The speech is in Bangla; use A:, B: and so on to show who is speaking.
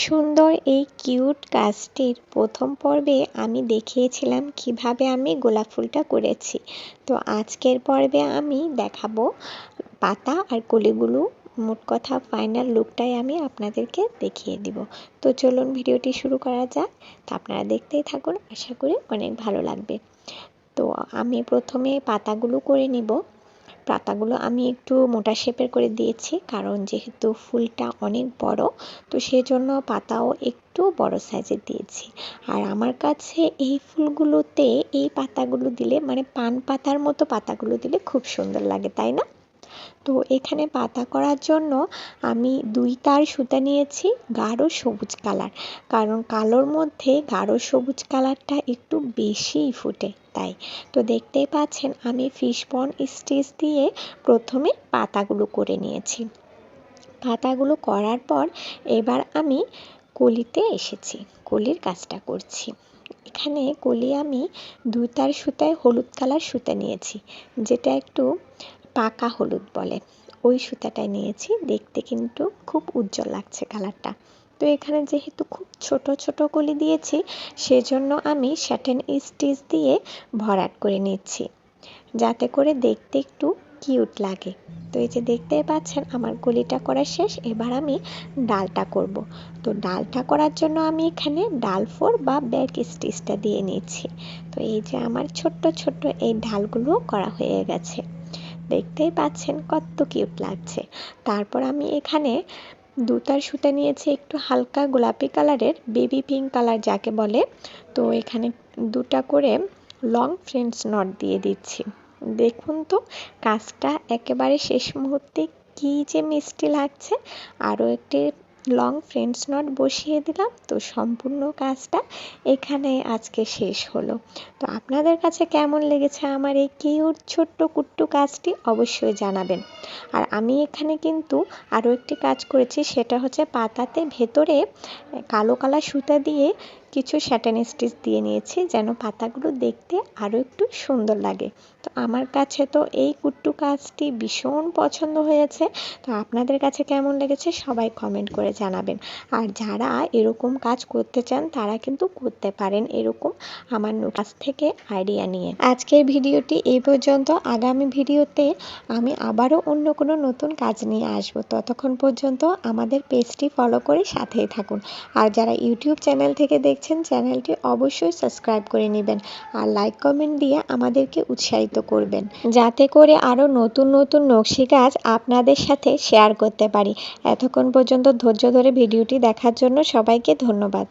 A: সুন্দর এই কিউট গাছটির প্রথম পর্বে আমি দেখিয়েছিলাম কিভাবে আমি গোলাপ ফুলটা করেছি। তো আজকের পর্বে আমি দেখাবো পাতা আর কলিগুলো। মোট কথা ফাইনাল লুকটাই আমি আপনাদেরকে দেখিয়ে দিব। তো চলুন ভিডিওটি শুরু করা যাক। তো আপনারা দেখতেই থাকুন, আশা করি অনেক ভালো লাগবে। তো আমি প্রথমে পাতাগুলো করে নিব। পাতাগুলো আমি একটু মোটা শেপের করে দিয়েছি, কারণ যেহেতু ফুলটা অনেক বড়, তো সেজন্য পাতাও একটু বড় সাইজের দিয়েছি। আর আমার কাছে এই ফুলগুলোতে এই পাতাগুলো দিলে, মানে পান পাতার মতো পাতাগুলো দিলে খুব সুন্দর লাগে, তাই না? তো এখানে পাতা করার জন্য আমি 2 তার সুতা নিয়েছি গাঢ় সবুজ কালার, কারণ কালোর মধ্যে গাঢ় সবুজ কালারটা একটু বেশিই ফুটে তাই। তো দেখতেই পাচ্ছেন আমি ফিশবন স্টিচ দিয়ে প্রথমে পাতাগুলো করে নিয়েছি। পাতাগুলো করার পর এবার আমি কলিতে এসেছি, কলির কাজটা করছি। এখানে কলি আমি 2 তার সুতায় হলুদ কালার সুতা নিয়েছি, যেটা একটু পাকা হলুদ বলে, ওই সুতাটাই নিয়েছি। দেখতে কিন্তু খুব উজ্জ্বল লাগছে কালারটা। তো এখানে যেহেতু খুব ছোট ছোট কলি দিয়েছি, সেজন্য আমি স্যাটিন স্টিচ দিয়ে ভরাট করে নিচ্ছি, যাতে করে দেখতে একটু কিউট লাগে। তো এই যে দেখতেই পাচ্ছেন আমার কলিটা করা শেষ। এবার আমি ডালটা করব। তো ডালটা করার জন্য আমি এখানে ডাল 4 বা ব্যাক স্টিচটা দিয়ে নিচ্ছি। তো এই যে আমার ছোট্ট ছোট্ট এই ডালগুলো করা হয়ে গেছে, দেখতেই পাচ্ছেন কত কিউট লাগছে। তারপর আমি এখানে 2 তার সুতা নিয়েছি একটু হালকা গোলাপি কালারের, বেবি পিঙ্ক কালার যাকে বলে। তো এখানে 2টা করে লং ফ্রেঞ্চ নট দিয়ে দিচ্ছি। দেখুন তো কাজটা একেবারে শেষ মুহূর্তে কি যে মিষ্টি লাগছে। আরও একটি লং ফ্রেঞ্চ নট বসিয়ে দিলাম। তো সম্পূর্ণ কাজটা এখানে আজকে শেষ হলো। তো আপনাদের কাছে কেমন লেগেছে আমার এই কিউট ছোট্ট কুট্টু কাজটি অবশ্যই জানাবেন। আর আমি এখানে কিন্তু আরও একটি কাজ করেছি, সেটা হচ্ছে পাতাতে ভেতরে কালো কালার সুতা দিয়ে কিছু স্যাটিন স্টিচ দিয়ে নিয়েছি, যেন পাতাগুলো দেখতে আরও একটু সুন্দর লাগে। তো আমার কাছে তো এই কুট্টু কাজটি ভীষণ পছন্দ হয়েছে। তো আপনাদের কাছে কেমন লেগেছে সবাই কমেন্ট করে জানাবেন। আর যারা এরকম কাজ করতে চান তারা কিন্তু করতে পারেন এরকম আমার কাছ থেকে আইডিয়া নিয়ে। আজকের ভিডিওটি এই পর্যন্ত। আগামী ভিডিওতে আমি আবারও অন্য কোনো নতুন কাজ নিয়ে আসবো। ততক্ষণ পর্যন্ত আমাদের পেজটি ফলো করে সাথেই থাকুন। আর যারা ইউটিউব চ্যানেল থেকে দেখছেন, চ্যানেলটি অবশ্যই সাবস্ক্রাইব করে নেবেন আর লাইক কমেন্ট দিয়ে আমাদেরকে উৎসাহিত করবেন, যাতে করে আরও নতুন নতুন নকশি কাজ আপনাদের সাথে শেয়ার করতে পারি। এতক্ষণ পর্যন্ত ধৈর্য ধরে ভিডিওটি দেখার জন্য সবাইকে ধন্যবাদ।